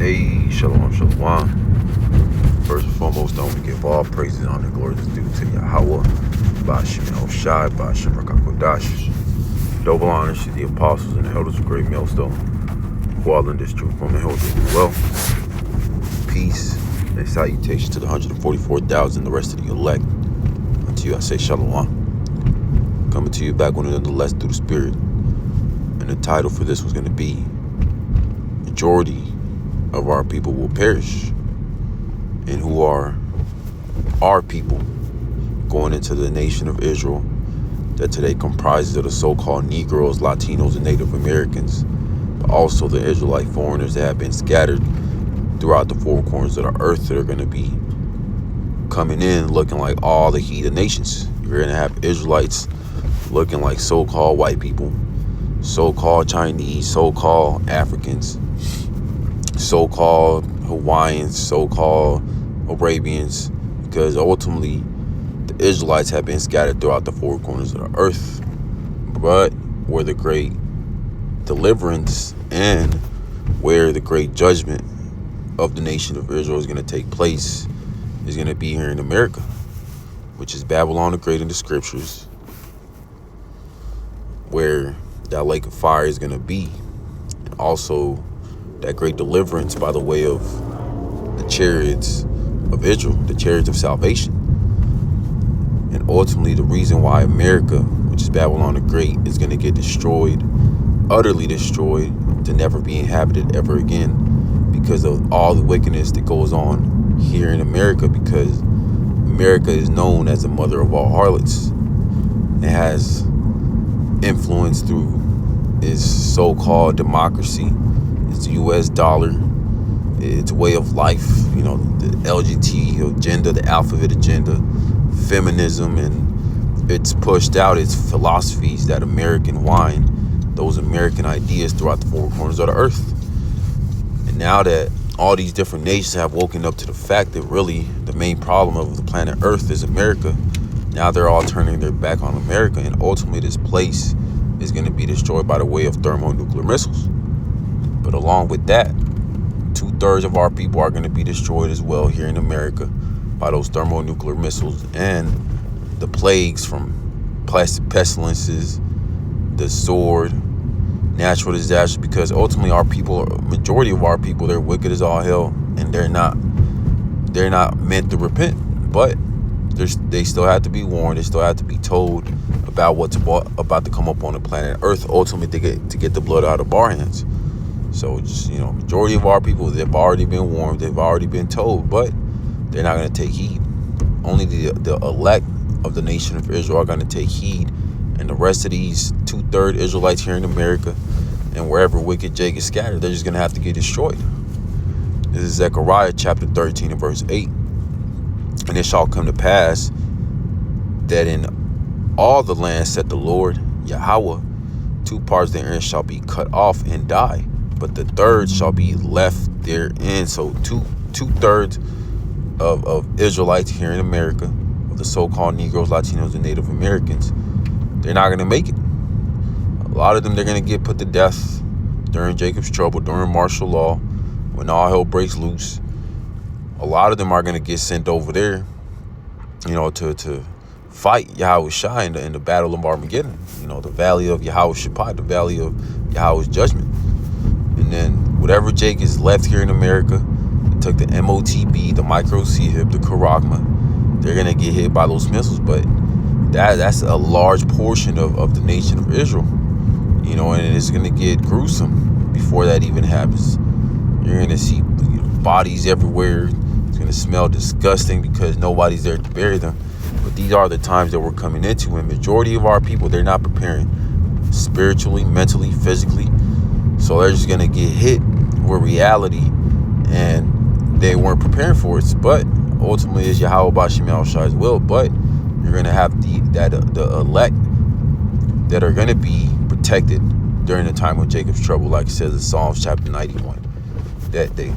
Hey, shalom, shalom. First and foremost, I want to give all praises, honor, and glory is due to Yahweh, Ba'ashem Yahushai, Ba'ashem Rakakodash. Double honors to the apostles and the elders of Great Millstone, who all in this truth from the hill do well. Peace and salutations to the 144,000, the rest of the elect. Unto you I say shalom. Coming to you back with another lesson through the Spirit. And the title for this was going to be Majority of our people will perish. And who are our people going into the nation of Israel that today comprises of the so-called Negroes, Latinos, and Native Americans, but also the Israelite foreigners that have been scattered throughout the four corners of the earth that are going to be coming in looking like all the heathen nations. You're going to have Israelites looking like so-called white people, so-called Chinese, so-called Africans, so-called Hawaiians, so-called Arabians, because ultimately the Israelites have been scattered throughout the four corners of the earth. But where the great deliverance and where the great judgment of the nation of Israel is going to take place is going to be here in America, which is Babylon the Great in the scriptures, where that lake of fire is going to be, and also that great deliverance by the way of the chariots of Israel, the chariots of salvation. And ultimately the reason why America, which is Babylon the Great, is going to get destroyed, utterly destroyed, to never be inhabited ever again, because of all the wickedness that goes on here in America, because America is known as the mother of all harlots. It has influence through its so-called democracy, its U.S. dollar, its way of life, the LGBT agenda, the alphabet agenda, feminism, and it's pushed out its philosophies, that American wine, those American ideas throughout the four corners of the earth. And now that all these different nations have woken up to the fact that really the main problem of the planet Earth is America, now they're all turning their back on America, and ultimately this place is going to be destroyed by the way of thermonuclear missiles. But along with that, 2/3 of our people are going to be destroyed as well here in America by those thermonuclear missiles and the plagues from pestilences, the sword, natural disasters, because ultimately our people, majority of our people, they're wicked as all hell, and they're not meant to repent. But they still have to be warned. They still have to be told about what's about to come up on the planet Earth, ultimately to get the blood out of our hands. So just, majority of our people, they've already been warned, they've already been told, but they're not going to take heed. Only the elect of the nation of Israel are going to take heed, and the rest of these 2/3 Israelites here in America and wherever wicked Jake is scattered, they're just going to have to get destroyed. This is Zechariah chapter 13 and verse 8. And it shall come to pass that in all the land, said the Lord Yahweh, 2 parts therein shall be cut off and die, but the third shall be left therein. So two-thirds of Israelites here in America, of the so-called Negroes, Latinos, and Native Americans, they're not going to make it. A lot of them, they're going to get put to death during Jacob's trouble, during martial law, when all hell breaks loose. A lot of them are going to get sent over there, to fight Yahushua in the battle of Armageddon, the valley of Yahushua, the valley of Yahweh's judgment. And then whatever Jake is left here in America, it took the MOTB, the Micro C-HIP, the Karagma, they're going to get hit by those missiles. But that's a large portion of the nation of Israel, and it's going to get gruesome before that even happens. You're going to see bodies everywhere. It's going to smell disgusting because nobody's there to bury them. But these are the times that we're coming into, and majority of our people, they're not preparing spiritually, mentally, physically. So they're just going to get hit with reality, and they weren't preparing for it. But ultimately, it's Yahweh Ba'ashem Yahushai's will. But you're going to have the elect that are going to be protected during the time of Jacob's trouble, like it says in Psalms chapter 91. That they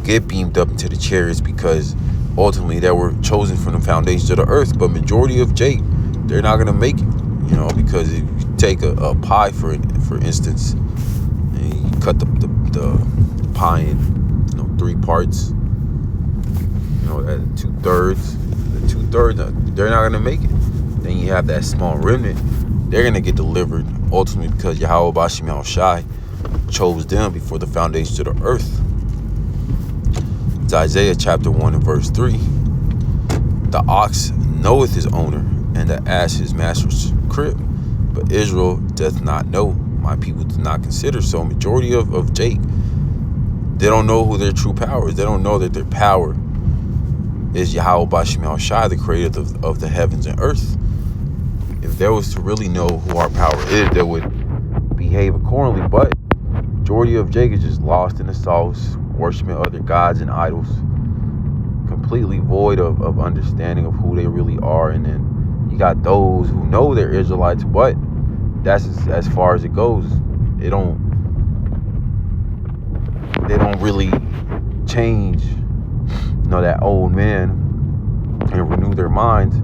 get beamed up into the chariots, because ultimately they were chosen from the foundations of the earth. But majority of Jake, they're not going to make it, because if you take a pie, for instance, and you cut the pie in three parts. That 2/3. The 2/3, they're not gonna make it. Then you have that small remnant. They're gonna get delivered ultimately because Yahweh Bashim Yahushai chose them before the foundations of the earth. It's Isaiah chapter 1 and verse 3. The ox knoweth his owner, and the ass his master's crib. But Israel doth not know. My people do not consider. So majority of Jake, they don't know who their true power is. They don't know that their power is Yahweh Bashim Yahushai, the creator of the heavens and earth. If there was to really know who our power is, they would behave accordingly. But majority of Jake is just lost in the sauce, worshiping other gods and idols, completely void of understanding of who they really are. And then you got those who know they're Israelites, but that's as far as it goes. They don't really change, that old man and renew their minds.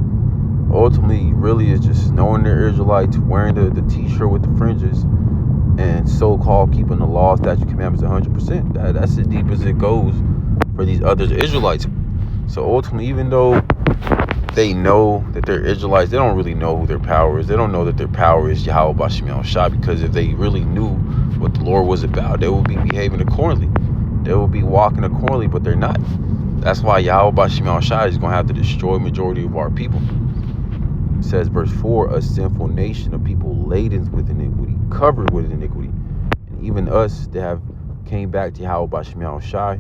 Ultimately, really is just knowing they're Israelites, wearing the t-shirt with the fringes, and so-called keeping the law, statute, commandments 100%. That's as deep as it goes for these other Israelites. So ultimately, even though they know that they're Israelites, they don't really know who their power is. They don't know that their power is Yahweh Bashim Yahushai, because if they really knew what the Lord was about, they would be behaving accordingly. They would be walking accordingly, but they're not. That's why Yahweh Bashim Yahushai is going to have to destroy majority of our people. It says, verse 4, a sinful nation of people laden with iniquity, covered with iniquity. And even us that have came back to Yahweh Bashim Yahushai,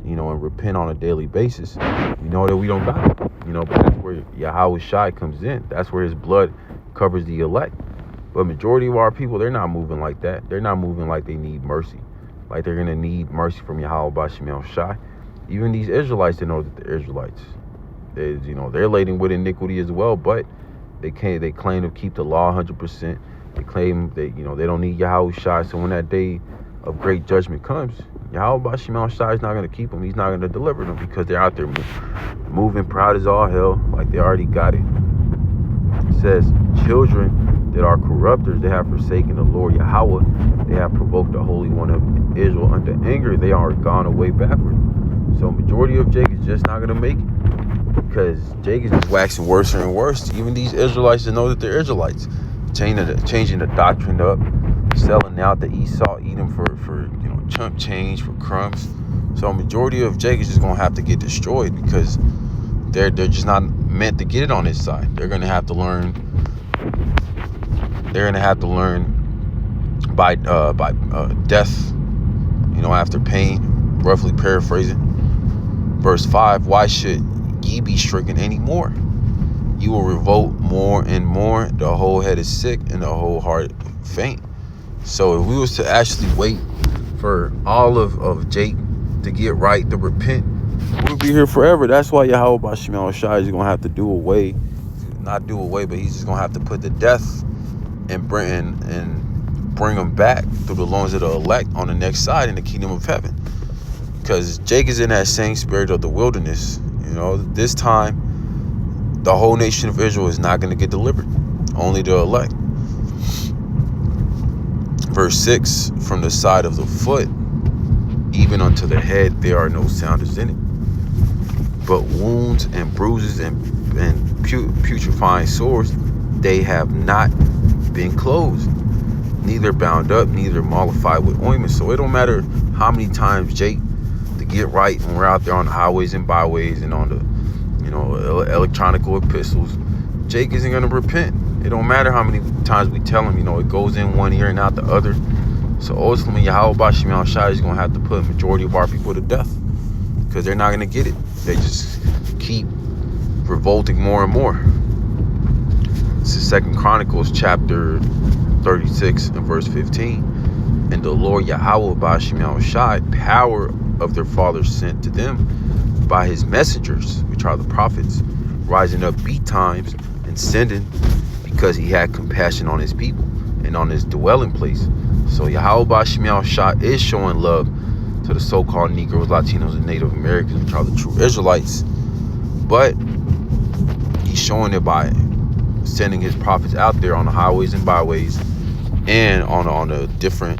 and repent on a daily basis, we know that we don't got it. But that's where Yahweh Shai comes in. That's where his blood covers the elect. But majority of our people, they're not moving like that. They're not moving like they need mercy. Like they're going to need mercy from Yahweh Bashim Yahushai. Even these Israelites, they know that they're Israelites. They're laden with iniquity as well, but they claim to keep the law 100%. They claim they don't need Yahweh Shai. So when that day of great judgment comes, Yahweh Bashim Yahushai is not going to keep them. He's not going to deliver them, because they're out there moving proud as all hell, like they already got it. It says, children that are corrupters, they have forsaken the Lord Yahweh. They have provoked the Holy One of Israel unto anger. They are gone away backward. So majority of Jake is just not going to make it, because Jake is just waxing worse and worse. Even these Israelites that know that they're Israelites, changing the doctrine up, selling out the Esau Edom for chump change, for crumbs. So majority of Jake is just going to have to get destroyed, because they're just not meant to get it on this side. They're going to have to learn. They're going to have to learn by death, after pain. Roughly paraphrasing. Verse 5, why should ye be stricken anymore? You will revolt more and more. The whole head is sick and the whole heart faint. So if we was to actually wait for all of Jake to get right, to repent, we'll be here forever. That's why Yahweh Bashim Yahushai is going to have to not do away, but he's just going to have to put to death and bring them back through the loins of the elect on the next side in the kingdom of heaven. Because Jake is in that same spirit of the wilderness. This time, the whole nation of Israel is not going to get delivered. Only the elect. Verse 6, from the side of the foot, even unto the head, there are no sounders in it. But wounds and bruises and putrefying sores, they have not been closed, neither bound up, neither mollified with ointment. So it don't matter how many times Jake to get right when we're out there on the highways and byways and on the electronical epistles, Jake isn't going to repent. It don't matter how many times we tell him, it goes in one ear and out the other. So ultimately, Yahweh Bashim Yahushai is going to have to put a majority of our people to death, because they're not going to get it. They just keep revolting more and more. This is 2 Chronicles chapter 36 and verse 15. And the Lord Yahweh Bashim Yahushai, power of their fathers, sent to them by his messengers, which are the prophets, rising up betimes and sending, because he had compassion on his people and on his dwelling place. So Yahweh Bashim Yahushai is showing love to the so-called Negroes, Latinos, and Native Americans, which are the true Israelites. But he's showing it by sending his prophets out there on the highways and byways and on the different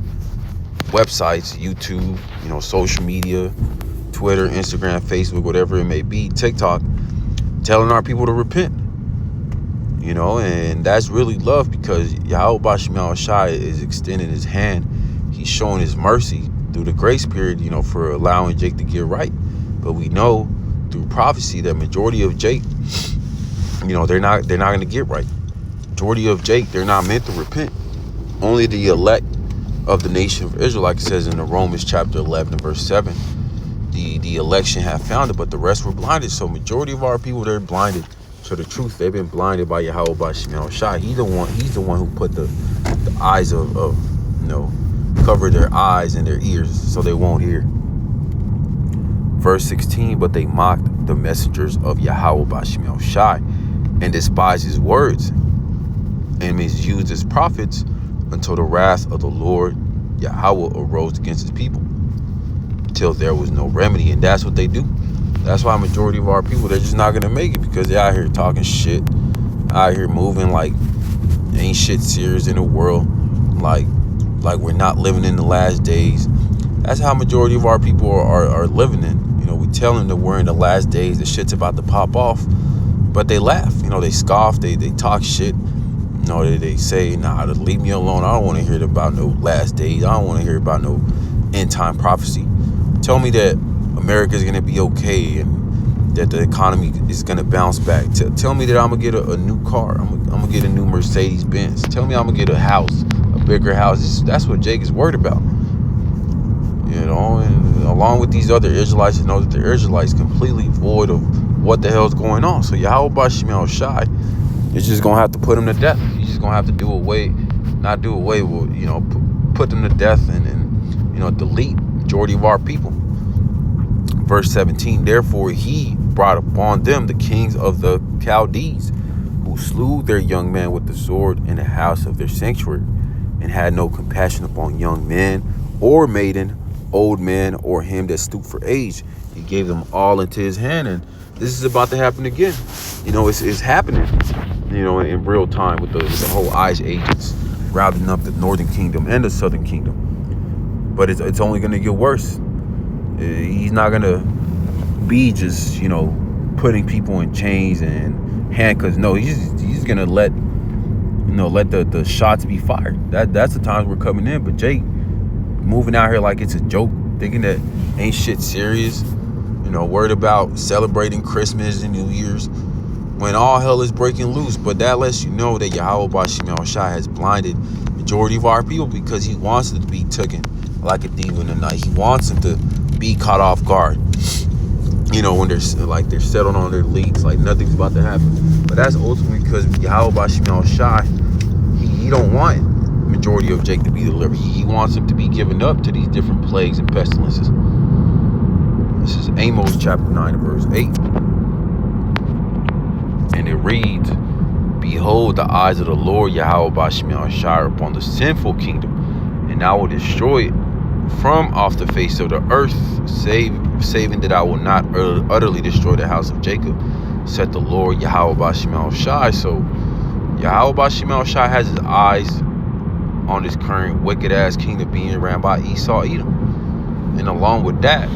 websites, YouTube, social media, Twitter, Instagram, Facebook, whatever it may be, TikTok, telling our people to repent. And that's really love, because Yahweh Bashim Shai is extending his hand. He's showing his mercy through the grace period, for allowing Jake to get right. But we know through prophecy that majority of Jake, they're not going to get right. Majority of Jake, they're not meant to repent. Only the elect of the nation of Israel, like it says in the Romans chapter 11 and verse 7, the election have found it, but the rest were blinded. So majority of our people, they're blinded to the truth. They've been blinded by Yahweh Bashim Shai. He's the one who put the eyes of cover their eyes and their ears so they won't hear. Verse 16, but they mocked the messengers of Yahweh Bashim Shai and despised his words and misused his prophets until the wrath of the Lord Yahweh arose against his people, till there was no remedy. And that's what they do. That's why majority of our people, they're just not going to make it, because they're out here talking shit, out here moving like ain't shit serious in the world, like we're not living in the last days. That's how majority of our people are living in. We tell them that we're in the last days, the shit's about to pop off, but they laugh, they scoff, they talk shit. They say, nah, leave me alone. I don't want to hear about no last days. I don't want to hear about no end time prophecy. Tell me that America is going to be okay and that the economy is going to bounce back. Tell me that I'm going to get a new car. I'm going to get a new Mercedes Benz. Tell me I'm going to get a house, a bigger house. That's what Jake is worried about. And along with these other Israelites, know that the Israelites completely void of what the hell is going on. So Yahweh Bashim Shai is just going to have to put them to death. He's just going to have to put them to death and delete majority of our people. Verse 17, therefore he brought upon them the kings of the Chaldees, who slew their young men with the sword in the house of their sanctuary, and had no compassion upon young men or maiden, old man, or him that stooped for age. He gave them all into his hand, and this is about to happen again. It's happening, in real time with the whole ICE agents rounding up the northern kingdom and the southern kingdom. But it's only going to get worse. He's not going to be just, putting people in chains and handcuffs. No, he's going to let the shots be fired. That's the times we're coming in. But Jake moving out here like it's a joke, thinking that ain't shit serious, worried about celebrating Christmas and New Year's when all hell is breaking loose. But that lets you know that Yahweh Bashim Shai has blinded majority of our people, because he wants it to be taken like a thief in the night. He wants them to be caught off guard, when they're settled on their leads, like nothing's about to happen. But that's ultimately because Yahweh Bashim Shai, he don't want majority of Jake to be delivered. He wants him to be given up to these different plagues and pestilences. This is Amos chapter 9 verse 8. And it reads, behold, the eyes of the Lord Yahweh Bashim Shai are upon the sinful kingdom, and I will destroy it from off the face of the earth, saving that I will not utterly destroy the house of Jacob, said the Lord Yahweh Bashim Shai. So Yahweh Bashim Shai has his eyes on this current wicked ass kingdom being ran by Esau Edom, and along with that,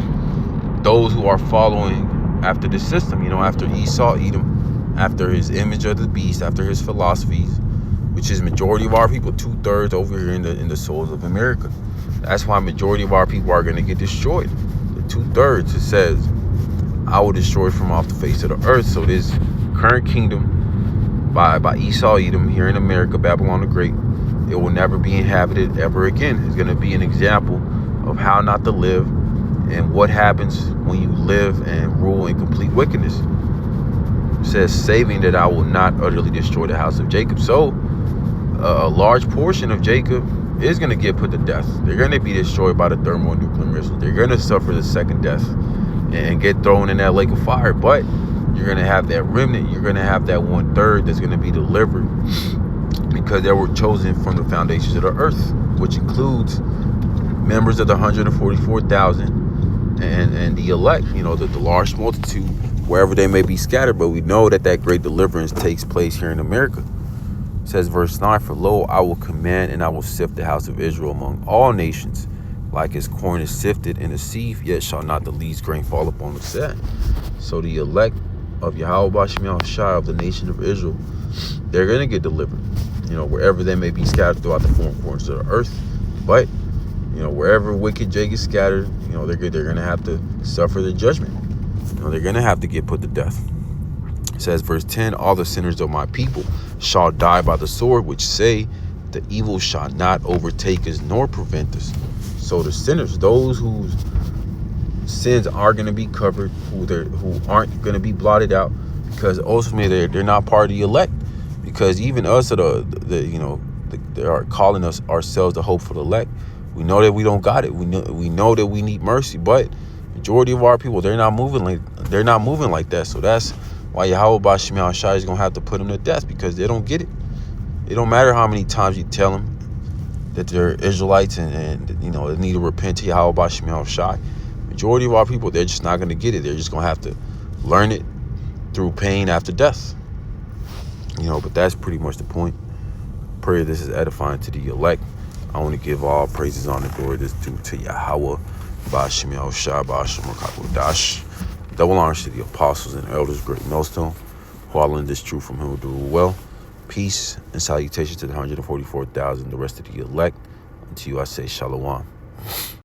those who are following after the system, after Esau Edom, after his image of the beast, after his philosophies, which is majority of our people, 2/3 over here in the souls of America. That's why majority of our people are going to get destroyed. The 2/3, it says, I will destroy from off the face of the earth. So this current kingdom by Esau Edom here in America, Babylon the Great, it will never be inhabited ever again. It's going to be an example of how not to live and what happens when you live and rule in complete wickedness. It says, saving that I will not utterly destroy the house of Jacob. So a large portion of Jacob is going to get put to death. They're going to be destroyed by the thermonuclear missiles. They're going to suffer the second death and get thrown in that lake of fire. But you're going to have that remnant. You're going to have that 1/3 that's going to be delivered, because they were chosen from the foundations of the earth, which includes members of the 144,000 and the elect, the large multitude, wherever they may be scattered. But we know that great deliverance takes place here in America. It says verse 9, for lo, I will command and I will sift the house of Israel among all nations, like as corn is sifted in the sieve, yet shall not the least grain fall upon the set. So the elect of Yahweh Ba'Shem Yahushua of the nation of Israel, they're going to get delivered, wherever they may be scattered throughout the four corners of the earth. But, wherever wicked Jay gets scattered, they're going to have to suffer the judgment. They're going to have to get put to death. It says, verse 10, all the sinners of my people shall die by the sword, which say, the evil shall not overtake us nor prevent us. So the sinners, those whose sins are going to be covered, who aren't going to be blotted out, because ultimately they're not part of the elect. Because even us, they are calling us ourselves the hopeful elect. We know that we don't got it. We know that we need mercy, but majority of our people, they're not moving like that. So that's why Yahweh Ba'Shem Yahushua is gonna have to put them to death, because they don't get it. It don't matter how many times you tell them that they're Israelites and they need to repent to Yahweh Ba'Shem Yahushua. Majority of our people, they're just not going to get it. They're just going to have to learn it through pain after death. But that's pretty much the point. Pray this is edifying to the elect. I want to give all praises, honor, glory that's due to Yahweh Ba'Shem Yahushua Ba'Shem Rakabodash. Double honors to the apostles and elders, great millstone, who all learned this truth from him who do well. Peace and salutation to the 144,000, the rest of the elect. And to you I say shalom.